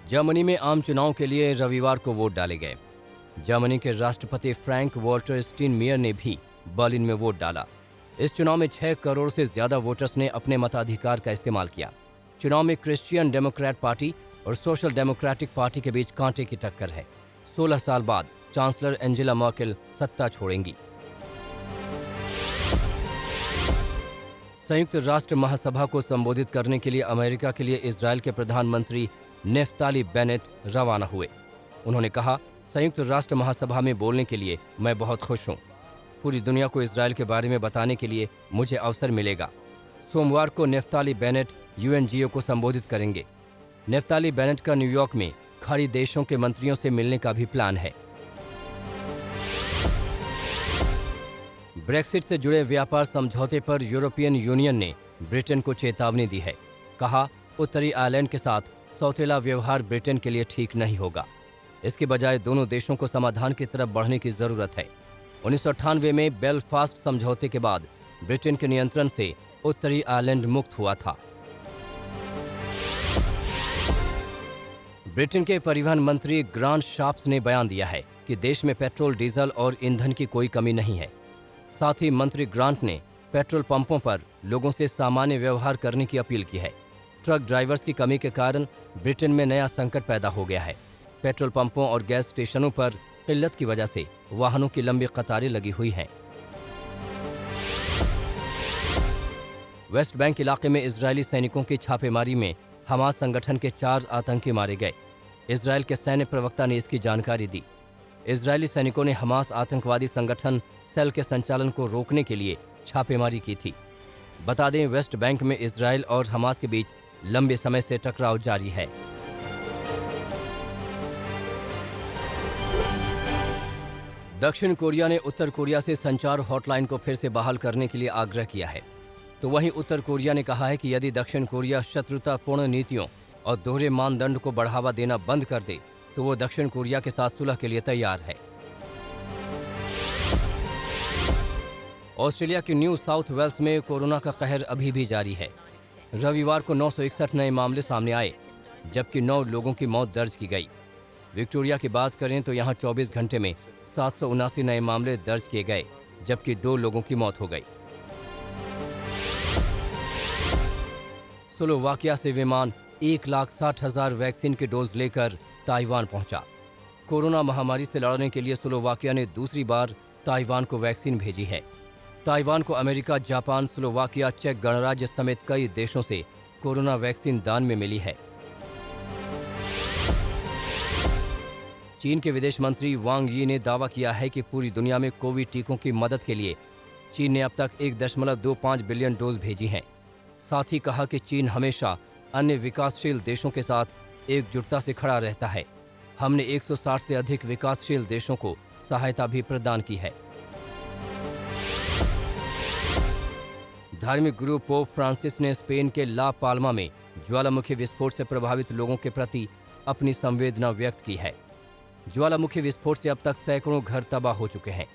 Germany में आम चुनाव के लिए रविवार को वोट डाले गए। जर्मनी के राष्ट्रपति फ्रैंक वॉल्टर स्टाइनमायर ने भी बर्लिन में वोट डाला। इस चुनाव में 6 करोड़ से ज्यादा वोटर्स ने अपने मताधिकार का इस्तेमाल किया। चुनाव में क्रिश्चियन डेमोक्रेट पार्टी और सोशल डेमोक्रेटिक पार्टी के बीच कांटे की टक्कर है। 16 साल बाद चांसलर एंजेला मर्केल सत्ता छोड़ेंगी। संयुक्त राष्ट्र महासभा को संबोधित करने के लिए अमेरिका के लिए इजरायल के प्रधानमंत्री नेफ्ताली बेनेट रवाना हुए। उन्होंने कहा, संयुक्त राष्ट्र महासभा में बोलने के लिए मैं बहुत खुश हूँ। पूरी दुनिया को इजरायल के बारे में बताने के लिए मुझे अवसर मिलेगा। सोमवार को नेफ्ताली बेनेट यूएनजीओ को संबोधित करेंगे। नेफ्ताली बेनेट का न्यूयॉर्क में खाड़ी देशों के मंत्रियों से मिलने का भी प्लान है। ब्रेक्सिट से जुड़े व्यापार समझौते पर यूरोपियन यूनियन ने ब्रिटेन को चेतावनी दी है। कहा, उत्तरी आयरलैंड के साथ सौतेला व्यवहार ब्रिटेन के लिए ठीक नहीं होगा। इसके बजाय दोनों देशों को समाधान की तरफ बढ़ने की जरूरत है। 1998 में बेलफास्ट समझौते के बाद ब्रिटेन के नियंत्रण से उत्तरी आयरलैंड मुक्त हुआ था। ब्रिटेन के परिवहन मंत्री ग्रांट शाप्स ने बयान दिया है कि देश में पेट्रोल, डीजल और ईंधन की कोई कमी नहीं है। साथ ही मंत्री ग्रांट ने पेट्रोल पंपों पर लोगों से सामान्य व्यवहार करने की अपील की है। ट्रक ड्राइवर्स की कमी के कारण ब्रिटेन में नया संकट पैदा हो गया है। पेट्रोल पंपों और गैस स्टेशनों पर किल्लत की वजह से वाहनों की लंबी कतारें लगी हुई हैं। वेस्ट बैंक इलाके में इजरायली सैनिकों की छापेमारी में हमास संगठन के 4 आतंकी मारे गए। इजरायल के सैन्य प्रवक्ता ने इसकी जानकारी दी। इजरायली सैनिकों ने हमास आतंकवादी संगठन सेल के संचालन को रोकने के लिए छापेमारी की थी। बता दें, वेस्ट बैंक में इजरायल और हमास के बीच लंबे समय से टकराव जारी है। दक्षिण कोरिया ने उत्तर कोरिया से संचार हॉटलाइन को फिर से बहाल करने के लिए आग्रह किया है। तो वहीं उत्तर कोरिया ने कहा है कि यदि दक्षिण कोरिया शत्रुतापूर्ण नीतियों और दोहरे मानदंड को बढ़ावा देना बंद कर दे तो वो दक्षिण कोरिया के साथ सुलह के लिए तैयार है। ऑस्ट्रेलिया के न्यू साउथ वेल्स में कोरोना का कहर अभी भी जारी है। रविवार को 961 नए मामले सामने आए, जबकि 9 लोगों की मौत दर्ज की गई। विक्टोरिया की बात करें तो यहां 24 घंटे में 779 नए मामले दर्ज किए गए, जबकि 2 लोगों की मौत हो गई। स्लोवाकिया से विमान 1,60,000 वैक्सीन के डोज लेकर ताइवान पहुंचा। कोरोना महामारी से लड़ने के लिए स्लोवाकिया ने दूसरी बार ताइवान को वैक्सीन भेजी है। ताइवान को अमेरिका, जापान, स्लोवाकिया, चेक गणराज्य समेत कई देशों से कोरोना वैक्सीन दान में मिली है। चीन के विदेश मंत्री वांग यी ने दावा किया है कि पूरी दुनिया में कोविड टीकों की मदद के लिए चीन ने अब तक 1.25 बिलियन डोज भेजी हैं। साथ ही कहा कि चीन हमेशा अन्य विकासशील देशों के साथ एकजुटता से खड़ा रहता है। हमने 160 से अधिक विकासशील देशों को सहायता भी प्रदान की है। धार्मिक गुरु पोप फ्रांसिस ने स्पेन के ला पाल्मा में ज्वालामुखी विस्फोट से प्रभावित लोगों के प्रति अपनी संवेदना व्यक्त की है। ज्वालामुखी विस्फोट से अब तक सैकड़ों घर तबाह हो चुके हैं,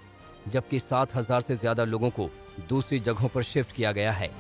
जबकि 7,000 से ज्यादा लोगों को दूसरी जगहों पर शिफ्ट किया गया है।